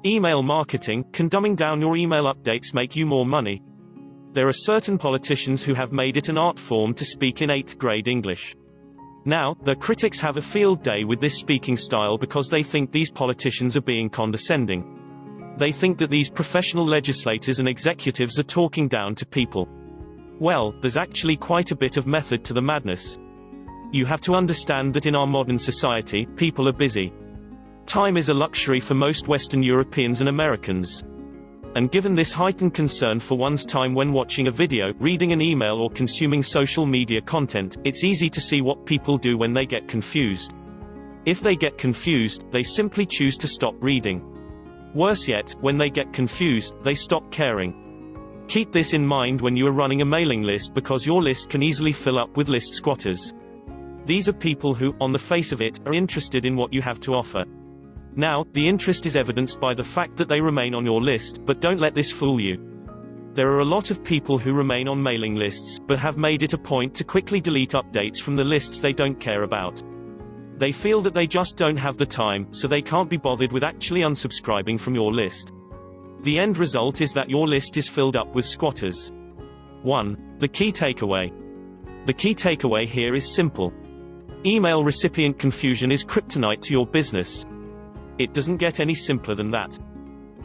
Email marketing. Can dumbing down your email updates make you more money? There are certain politicians who have made it an art form to speak in 8th grade English. Now, their critics have a field day with this speaking style because they think these politicians are being condescending. They think that these professional legislators and executives are talking down to people. Well, there's actually quite a bit of method to the madness. You have to understand that in our modern society, people are busy. Time is a luxury for most Western Europeans and Americans. And given this heightened concern for one's time when watching a video, reading an email or consuming social media content, it's easy to see what people do when they get confused. If they get confused, they simply choose to stop reading. Worse yet, when they get confused, they stop caring. Keep this in mind when you are running a mailing list because your list can easily fill up with list squatters. These are people who, on the face of it, are interested in what you have to offer. Now, the interest is evidenced by the fact that they remain on your list, but don't let this fool you. There are a lot of people who remain on mailing lists, but have made it a point to quickly delete updates from the lists they don't care about. They feel that they just don't have the time, so they can't be bothered with actually unsubscribing from your list. The end result is that your list is filled up with squatters. 1. The key takeaway. The key takeaway here is simple. Email recipient confusion is kryptonite to your business. It doesn't get any simpler than that.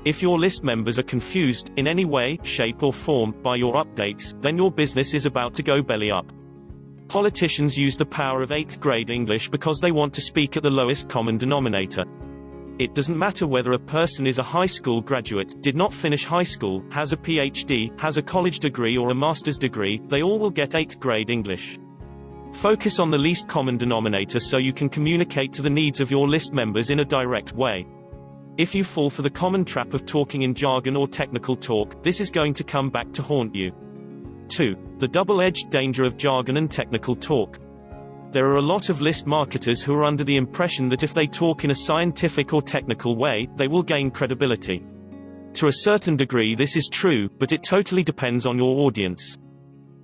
If your list members are confused, in any way, shape or form, by your updates, then your business is about to go belly up. Politicians use the power of 8th grade English because they want to speak at the lowest common denominator. It doesn't matter whether a person is a high school graduate, did not finish high school, has a PhD, has a college degree or a master's degree, they all will get 8th grade English. Focus on the least common denominator so you can communicate to the needs of your list members in a direct way. If you fall for the common trap of talking in jargon or technical talk, this is going to come back to haunt you. 2. The double-edged danger of jargon and technical talk. There are a lot of list marketers who are under the impression that if they talk in a scientific or technical way, they will gain credibility. To a certain degree this is true, but it totally depends on your audience.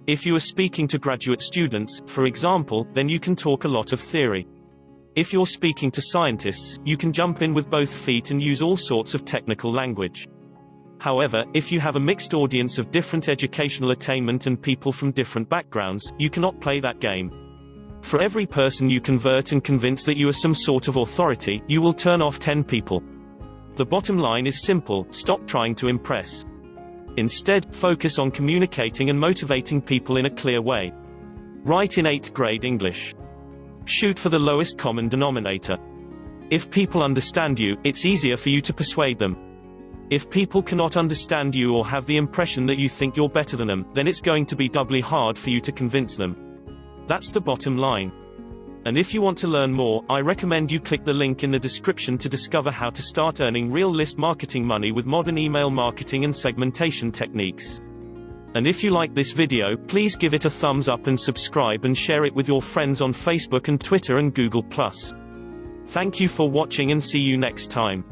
If you are speaking to graduate students, for example, then you can talk a lot of theory. If you're speaking to scientists, you can jump in with both feet and use all sorts of technical language. However, if you have a mixed audience of different educational attainment and people from different backgrounds, you cannot play that game. For every person you convert and convince that you are some sort of authority, you will turn off 10 people. The bottom line is simple: stop trying to impress. Instead, focus on communicating and motivating people in a clear way. Write in 8th grade English. Shoot for the lowest common denominator. If people understand you, it's easier for you to persuade them. If people cannot understand you or have the impression that you think you're better than them, then it's going to be doubly hard for you to convince them. That's the bottom line. And if you want to learn more, I recommend you click the link in the description to discover how to start earning real list marketing money with modern email marketing and segmentation techniques. And if you like this video, please give it a thumbs up and subscribe and share it with your friends on Facebook and Twitter and Google+. Thank you for watching and see you next time.